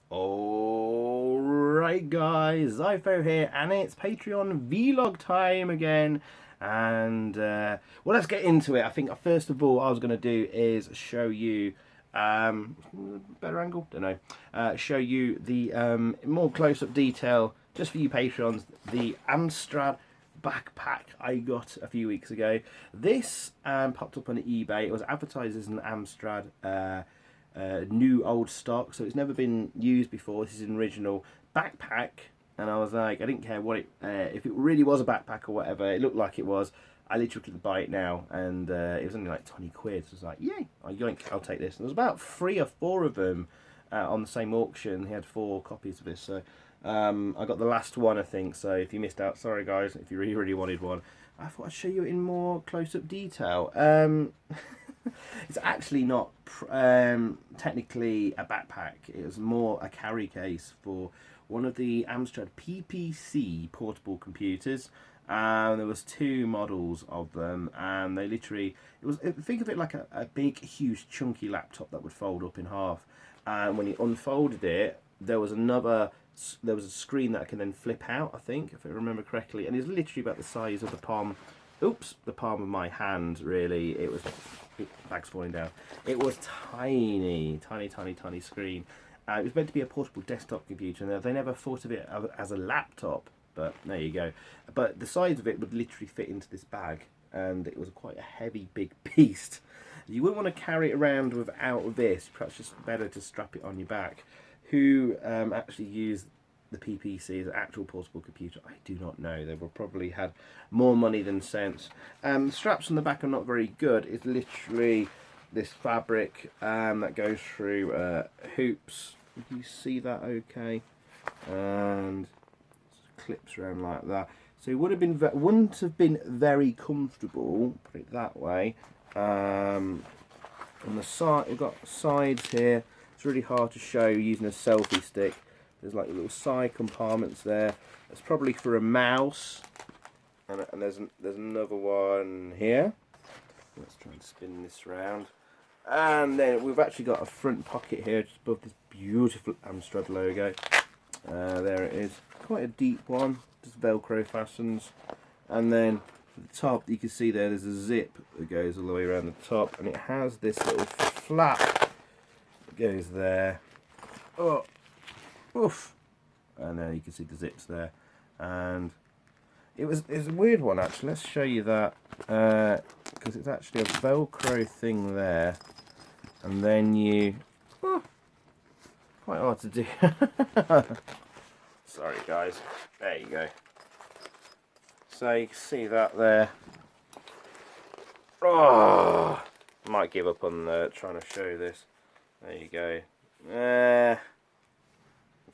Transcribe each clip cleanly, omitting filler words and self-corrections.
Alright guys, Zypho here and it's Patreon vlog time again, and well, let's get into it. I think first of all I was going to do is show you better angle, don't know, show you the more close-up detail just for you Patreons, the Amstrad backpack I got a few weeks ago. This popped up on eBay. It was advertised as an Amstrad new old stock, so it's never been used before. This is an original backpack, and I was like, I didn't care what it if it really was a backpack or whatever. It looked like it was. I literally could buy it now, and it was only like 20 quid. So I was like, yay, I'll take this. And there was about 3 or 4 of them on the same auction. He had 4 copies of this, so I got the last one, I think. So if you missed out, sorry guys. If you really wanted one, I thought I'd show you in more close-up detail. It's actually not technically a backpack. It was more a carry case for one of the Amstrad PPC portable computers. There was 2 models of them, and they literally, think of it like a big, huge, chunky laptop that would fold up in half. And when you unfolded it, there was a screen that can then flip out, I think, if I remember correctly, and it's literally about the size of the palm of my hand, really. Bag's falling down. It was tiny screen. It was meant to be a portable desktop computer, and they never thought of it as a laptop, but there you go. But the size of it would literally fit into this bag, and it was quite a heavy, big beast. You wouldn't want to carry it around without this. Perhaps just better to strap it on your back. Who actually used the PPC as an actual portable computer, I do not know. They will probably had more money than sense. The straps on the back are not very good. It's literally this fabric that goes through hoops. You see that okay? And clips around like that. So it wouldn't have been very comfortable, put it that way. On the side, we've got sides here. It's really hard to show using a selfie stick. There's like little side compartments there. That's probably for a mouse. And there's another one here. Let's try and spin this round. And then we've actually got a front pocket here just above this beautiful Amstrad logo. There it is. Quite a deep one. Just Velcro fastens. And then at the top, you can see there's a zip that goes all the way around the top. And it has this little flap that goes there. Oh. Oof. And then you can see the zips there, and it's a weird one actually. Let's show you that, because it's actually a Velcro thing there, and then quite hard to do. Sorry guys, there you go. So you can see that there. Oh, I might give up on trying to show this. There you go.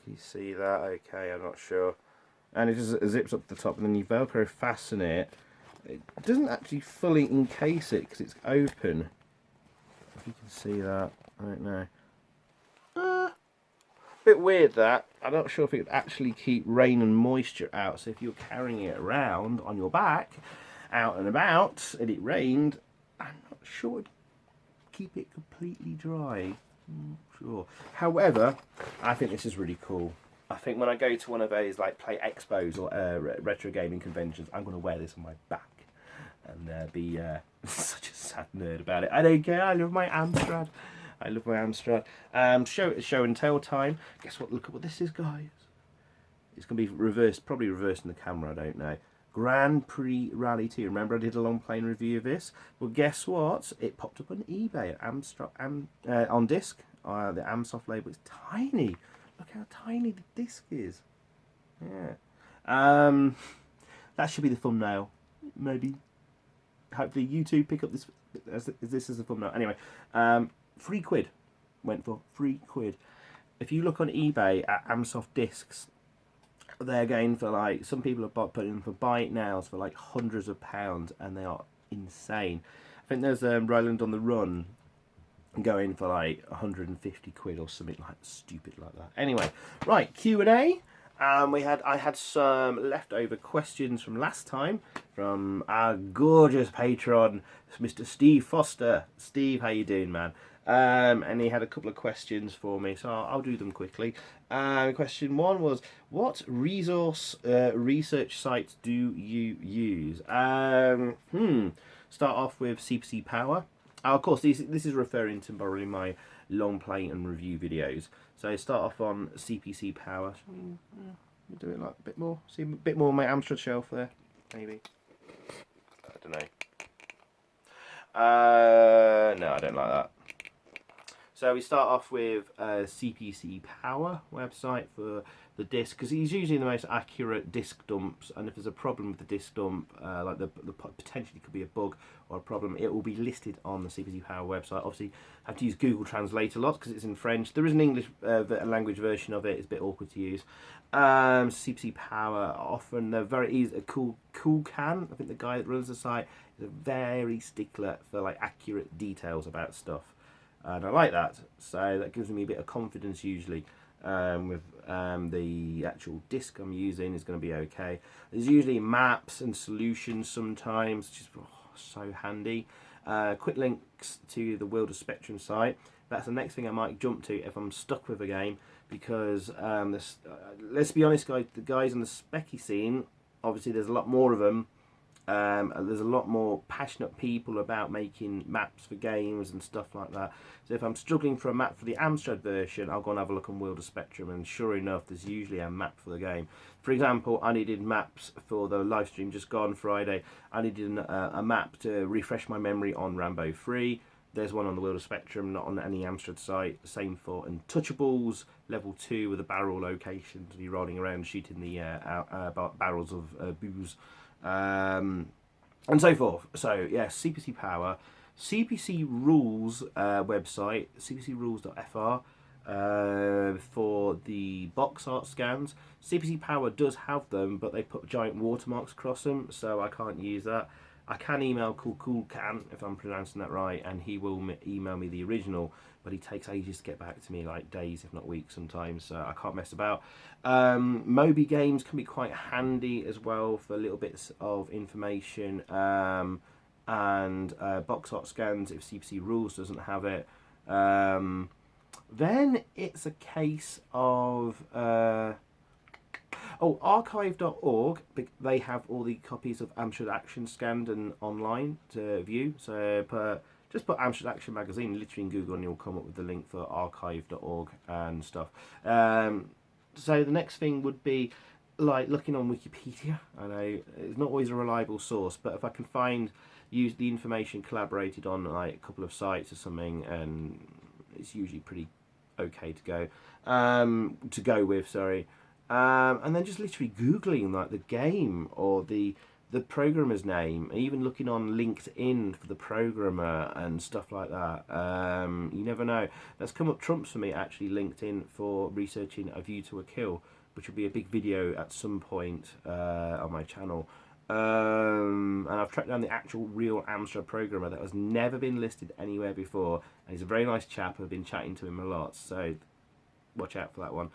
You see that? Okay, I'm not sure. And it just zips up the top, and then you Velcro fasten it. It doesn't actually fully encase it because it's open. If you can see that, I don't know. Bit weird that. I'm not sure if it would actually keep rain and moisture out. So if you're carrying it around on your back, out and about, and it rained, I'm not sure it would keep it completely dry. Sure. However, I think this is really cool. I think when I go to one of those like play expos or retro gaming conventions, I'm going to wear this on my back and be such a sad nerd about it. I don't care. I love my Amstrad. I love my Amstrad. Show and tell time. Guess what? Look at what this is, guys. It's going to be reversed, probably reversing the camera. I don't know. Grand Prix Rally 2. Remember I did a long plane review of this? Well, guess what? It popped up on eBay on disc. The Amsoft label is tiny. Look how tiny the disc is. Yeah. That should be the thumbnail. Maybe. Hopefully you two pick up this as the thumbnail. Anyway, 3 quid. Went for 3 quid. If you look on eBay at Amsoft discs, they're going for like, some people are putting them for buy it nows for like hundreds of pounds, and they are insane. I think there's Roland on the Run going for like 150 quid or something like stupid like that. Anyway, right, Q&A. I had some leftover questions from last time from our gorgeous patron, Mr. Steve Foster. Steve, how you doing, man? And he had a couple of questions for me, so I'll do them quickly. Question one was, what resource research sites do you use? Start off with CPC Power. Of course, this is referring to probably my long play and review videos. So start off on CPC Power. Do it like a bit more. See a bit more on my Amstrad shelf there, maybe. I don't know. No, I don't like that. So we start off with CPC Power website for the disk, because he's usually the most accurate disk dumps, and if there's a problem with the disk dump, like the potentially could be a bug or a problem, it will be listed on the CPC Power website. Obviously, I have to use Google Translate a lot because it's in French. There is an English language version of it. It's a bit awkward to use. CPC Power, often they're very easy. Cool Can, I think the guy that runs the site, is a very stickler for like accurate details about stuff. And I like that, so that gives me a bit of confidence usually with the actual disk I'm using is going to be okay. There's usually maps and solutions sometimes, which is so handy. Quick links to the World of Spectrum site. That's the next thing I might jump to if I'm stuck with a game, because let's be honest, guys, the guys on the specky scene, obviously there's a lot more of them. There's a lot more passionate people about making maps for games and stuff like that. So if I'm struggling for a map for the Amstrad version, I'll go and have a look on World of Spectrum, and sure enough, there's usually a map for the game. For example, I needed maps for the live stream just gone Friday. I needed a map to refresh my memory on Rambo 3. There's one on the World of Spectrum, not on any Amstrad site. Same for Untouchables, level 2 with a barrel location to be rolling around shooting the barrels of booze. And so forth. So yeah, CPC Power, CPC Rules website, cpcrules.fr for the box art scans. CPC Power does have them, but they put giant watermarks across them, so I can't use that. I can email Cool Can, if I'm pronouncing that right, and he will email me the original, but he takes ages to get back to me, like days, if not weeks sometimes, so I can't mess about. Moby Games can be quite handy as well for little bits of information, and box art scans if CPC Rules doesn't have it. Then it's a case of... archive.org, they have all the copies of Amstrad Action scanned and online to view. So just put Amstrad Action magazine literally in Google and you'll come up with the link for archive.org and stuff. So the next thing would be like looking on Wikipedia. I know it's not always a reliable source, but if I can use the information collaborated on like a couple of sites or something, and it's usually pretty okay to go with, sorry. And then just literally googling like the game or the programmer's name, even looking on LinkedIn for the programmer and stuff like that. You never know. That's come up trumps for me actually, LinkedIn, for researching A View to a Kill, which will be a big video at some point on my channel. And I've tracked down the actual real Amstrad programmer that has never been listed anywhere before, and he's a very nice chap. I've been chatting to him a lot, so watch out for that one.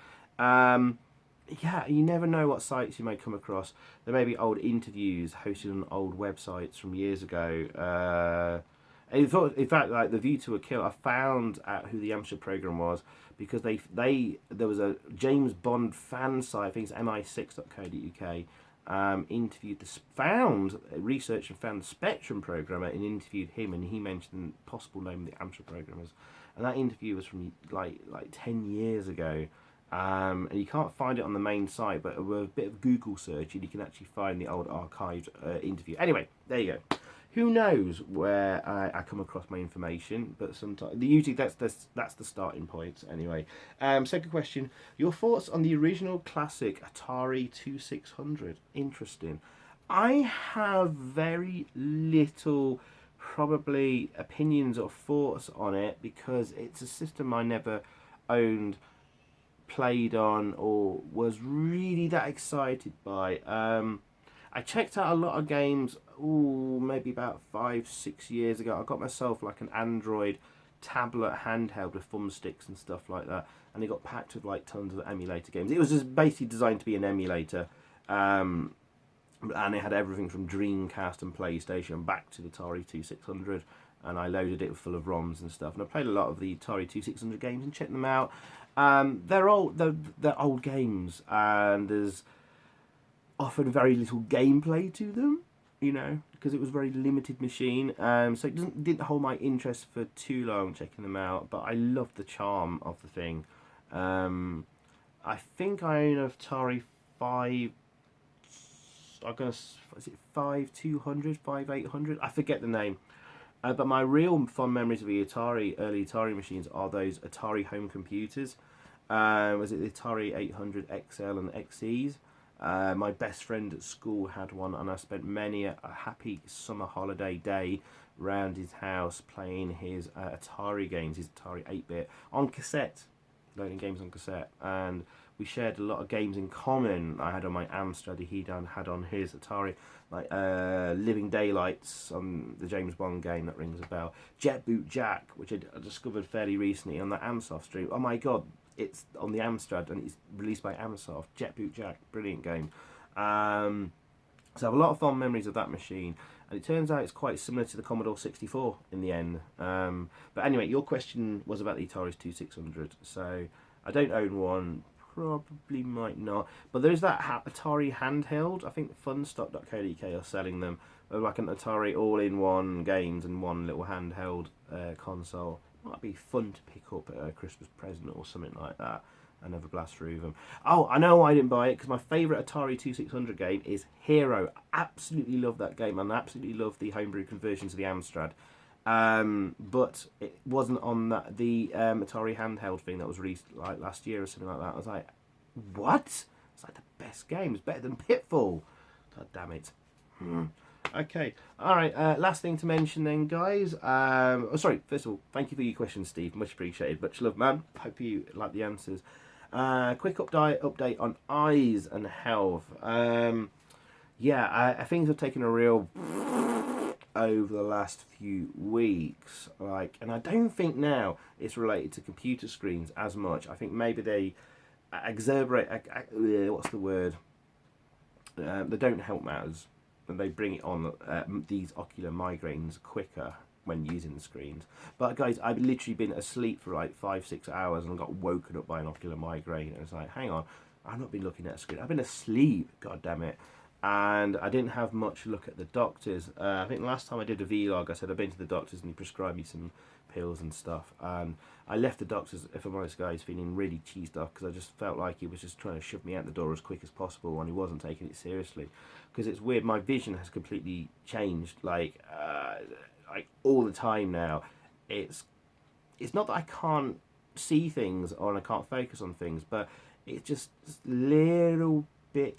Yeah, you never know what sites you may come across. There may be old interviews hosted on old websites from years ago. In fact, like The View to a Kill, I found out who the Amstrad program was because there was a James Bond fan site, I think it's mi6.co.uk, researched and found the Spectrum programmer and interviewed him, and he mentioned the possible name of the Amstrad programmers. And that interview was from like 10 years ago. And you can't find it on the main site, but with a bit of Google search, you can actually find the old archived interview. Anyway, there you go. Who knows where I come across my information, but sometimes usually that's the starting point. Anyway, second question: your thoughts on the original classic Atari 2600? Interesting. I have very little, probably, opinions or thoughts on it because it's a system I never owned, played on, or was really that excited by. I checked out a lot of games maybe about 5-6 years ago. I got myself like an Android tablet handheld with thumbsticks and stuff like that, and it got packed with like tons of emulator games. It was just basically designed to be an emulator, and it had everything from Dreamcast and PlayStation back to the Atari 2600. and I loaded it full of ROMs and stuff. And I played a lot of the Atari 2600 games and checked them out. They're old games, and there's often very little gameplay to them, you know, because it was a very limited machine. So it didn't hold my interest for too long checking them out. But I loved the charm of the thing. I think I own an Atari 5. Is it 5200, 5800? I forget the name. But my real fond memories of the early Atari machines are those Atari home computers. Was it the Atari 800 XL and XEs? My best friend at school had one, and I spent many a happy summer holiday day round his house playing his Atari games, his Atari 8-bit, on cassette, loading games on cassette. And we shared a lot of games in common. I had on my Amstrad, he had on his Atari, like Living Daylights, on the James Bond game, that rings a bell. Jet Boot Jack, which I discovered fairly recently on the Amsoft stream. Oh my god, it's on the Amstrad and it's released by Amsoft. Jet Boot Jack, brilliant game. So I have a lot of fond memories of that machine, and it turns out it's quite similar to the Commodore 64 in the end. But anyway, your question was about the Atari 2600. So I don't own one, probably might not, but there's that Atari handheld. I think funstock.co.uk are selling them. They're like an Atari all-in-one games and one little handheld console. Might be fun to pick up at a Christmas present or something like that, and have a blast through them. Oh, I know why I didn't buy it, because my favourite Atari 2600 game is Hero. I absolutely love that game, and I absolutely love the homebrew conversions of the Amstrad. But it wasn't on the Atari handheld thing that was released like last year or something like that. I was like, what? It's like the best game. It's better than Pitfall. God damn it. Okay, alright, last thing to mention then, guys. Sorry, first of all, thank you for your questions, Steve. Much appreciated. Much love, man. Hope you like the answers. Quick update on eyes and health. Yeah, things have taken a real over the last few weeks. And I don't think now it's related to computer screens as much. I think maybe they exacerbate. What's the word? They don't help matters. And they bring it on these ocular migraines quicker when using the screens. But guys, I've literally been asleep for like 5-6 hours and got woken up by an ocular migraine. And it's like, hang on, I've not been looking at a screen. I've been asleep, god damn it. And I didn't have much look at the doctors. I think last time I did a vlog, I said I've been to the doctors and he prescribed me some pills and stuff. And I left the doctors, if I'm honest, guys, feeling really cheesed off, because I just felt like he was just trying to shove me out the door as quick as possible, and he wasn't taking it seriously. Because it's weird, my vision has completely changed, like all the time now. It's not that I can't see things or I can't focus on things, but it's just a little bit,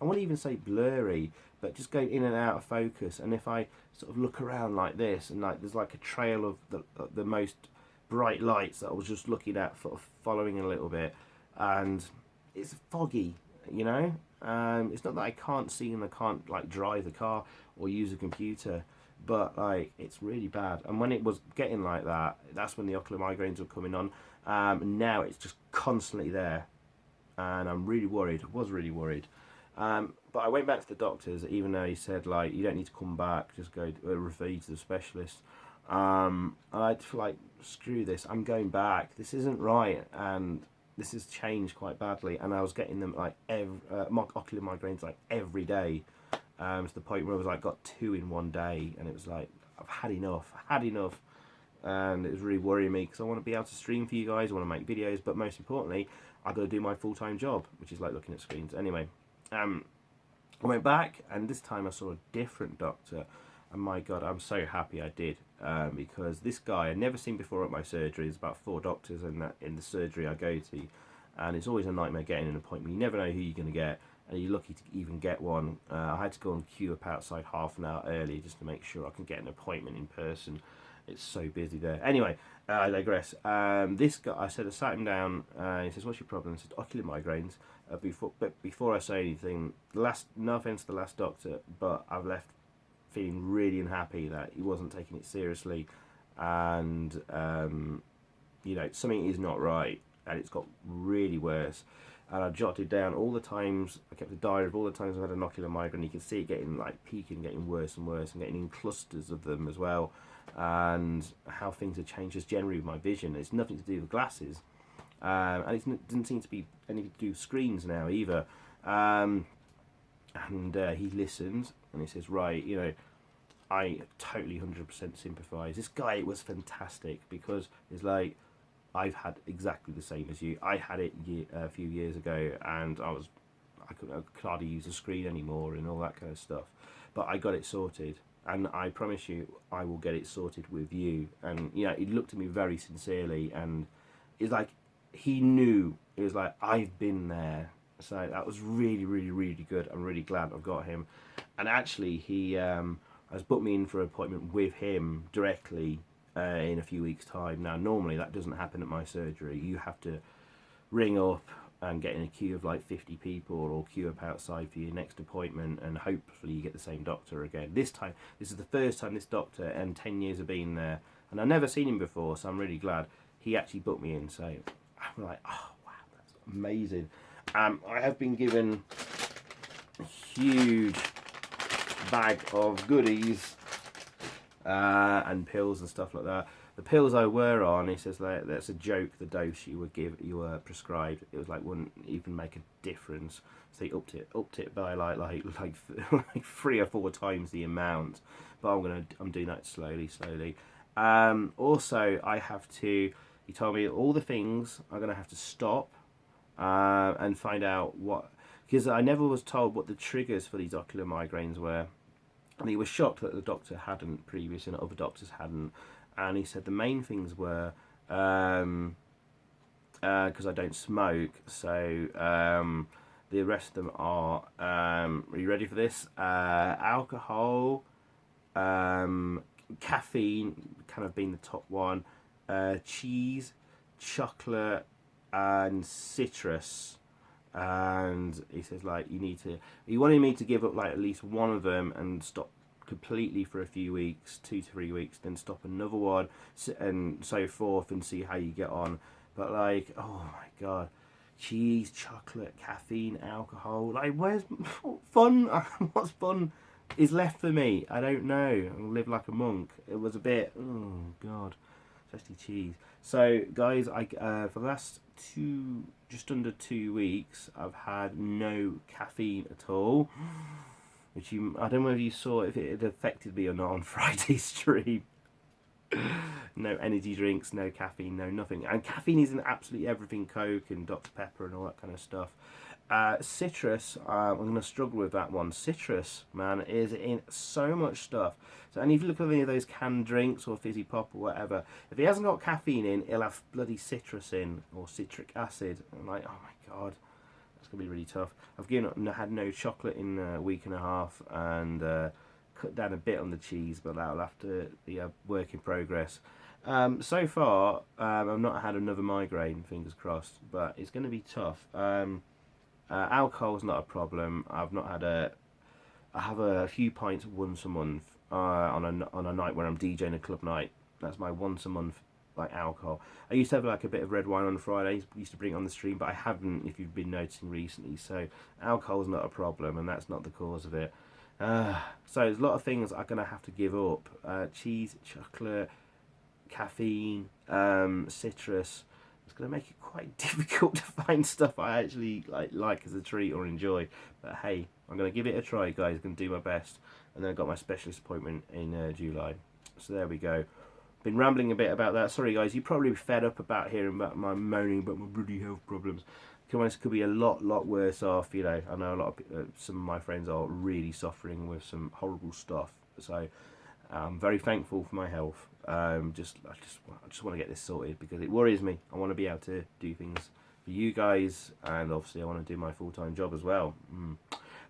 I won't even say blurry, but just going in and out of focus. And if I sort of look around like this, and like there's like a trail of the most bright lights that I was just looking at, sort of following a little bit, and it's foggy, you know. It's not that I can't see and I can't like drive the car or use a computer, but like it's really bad. And when it was getting like that, that's when the ocular migraines were coming on. Now it's just constantly there, and I'm really worried. I was really worried. But I went back to the doctors, even though he said like you don't need to come back, just go refer you to the specialist. I feel like screw this. I'm going back. This isn't right, and this has changed quite badly. And I was getting them like ocular migraines like every day, to the point where I was like got 2 in one day, and it was like I've had enough. And it was really worrying me, because I want to be able to stream for you guys. I want to make videos, but most importantly, I've got to do my full-time job, which is like looking at screens. Anyway. I went back, and this time I saw a different doctor, and my god, I'm so happy I did, because this guy I'd never seen before at my surgery. There's about 4 doctors in the surgery I go to, and it's always a nightmare getting an appointment. You never know who you're going to get, and you're lucky to even get one. I had to go and queue up outside half an hour early just to make sure I can get an appointment in person. It's so busy there. Anyway, I digress. This guy, I sat him down, he says, what's your problem? I said, ocular migraines. Before I say anything, no offence to the last doctor, but I've left feeling really unhappy that he wasn't taking it seriously, and you know, something is not right, and it's got really worse. And I jotted down all the times, I kept a diary of all the times I've had an ocular migraine. You can see it getting like peaking, getting worse and worse, and getting in clusters of them as well. and how things have changed just generally with my vision. It's nothing to do with glasses, and it doesn't seem to be anything to do with screens now either. And he listens and he says, right, you know, I totally 100% sympathise. This guy was fantastic because it's like, I've had exactly the same as you. I had it a few years ago, and I couldn't hardly use the screen anymore and all that kind of stuff. But I got it sorted, and I promise you, I will get it sorted with you. And yeah, he looked at me very sincerely, and it's like he knew. It was like, I've been there. So that was really, really, really good. I'm really glad I've got him. And actually, he has booked me in for an appointment with him directly in a few weeks' time. Now, normally that doesn't happen at my surgery. You have to ring up and get in a queue of like 50 people, or queue up outside for your next appointment, and hopefully you get the same doctor again. This time, this is the first time this doctor, and 10 years of being there, and I've never seen him before, so I'm really glad he actually booked me in. So I'm like, oh wow, that's amazing. I have been given a huge bag of goodies and pills and stuff like that. The pills I were on, he says that that's a joke. The dose you were prescribed, it was like wouldn't even make a difference. So he upped it by like 3 or 4 times the amount. But I'm doing that slowly. Also, I have to. He told me all the things I'm gonna have to stop and find out what, because I never was told what the triggers for these ocular migraines were. And he was shocked that the doctor hadn't previously, and other doctors hadn't. And he said the main things were, because I don't smoke, so the rest of them are, are you ready for this? Alcohol, caffeine, kind of being the top one, cheese, chocolate, and citrus. And he says like he wanted me to give up like at least one of them and stop completely for a few weeks, 2 to 3 weeks, then stop another one, and so forth, and see how you get on. But like, oh my god, cheese, chocolate, caffeine, alcohol, like where's fun? What's fun is left for me? I don't know. I'll live like a monk. It was a bit, oh god, especially cheese. So guys, I for the last just under 2 weeks, I've had no caffeine at all, which I don't know if you saw if it had affected me or not on Friday's stream. No energy drinks, no caffeine, no nothing. And caffeine is in absolutely everything, Coke and Dr. Pepper and all that kind of stuff. Citrus, I'm going to struggle with that one. Citrus, man, is in so much stuff. So, and if you look at any of those canned drinks or fizzy pop or whatever, if he hasn't got caffeine in, he'll have bloody citrus in, or citric acid. I'm like, oh my god, that's going to be really tough. I've had no chocolate in a week and a half, and cut down a bit on the cheese, but that'll have to be a work in progress. So far, I've not had another migraine, fingers crossed, but it's going to be tough. Alcohol's not a problem. I have a few pints once a month on a night when I'm DJing a club night. That's my once a month like alcohol. I used to have like a bit of red wine on Fridays. Used to bring it on the stream, but I haven't, if you've been noticing recently. So alcohol's not a problem, and that's not the cause of it. So there's a lot of things I'm gonna have to give up. Cheese, chocolate, caffeine, citrus. It's going to make it quite difficult to find stuff I actually like as a treat or enjoy. But hey, I'm going to give it a try, guys. I'm going to do my best. And then I've got my specialist appointment in July. So there we go. Been rambling a bit about that. Sorry, guys. You're probably fed up about hearing about my moaning about my bloody health problems. This could be a lot worse off. You know, I know a lot of some of my friends are really suffering with some horrible stuff. So I'm very thankful for my health. I just want to get this sorted because it worries me. I want to be able to do things for you guys, and obviously I want to do my full-time job as well.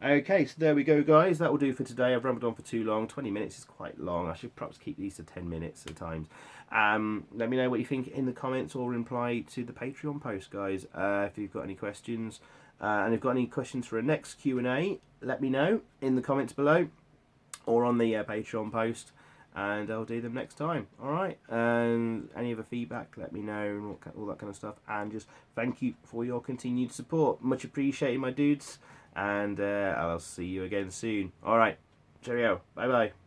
Okay, so there we go, guys. That will do for today. I've rambled on for too long. 20 minutes is quite long. I should perhaps keep these to 10 minutes at times. Let me know what you think in the comments, or reply to the Patreon post, guys, if you've got any questions. And if you've got any questions for a next Q&A, let me know in the comments below, or on the Patreon post, and I'll do them next time. Alright, and any other feedback, let me know, and all that kind of stuff. And just thank you for your continued support. Much appreciated, my dudes. And I'll see you again soon. Alright, cheerio. Bye bye.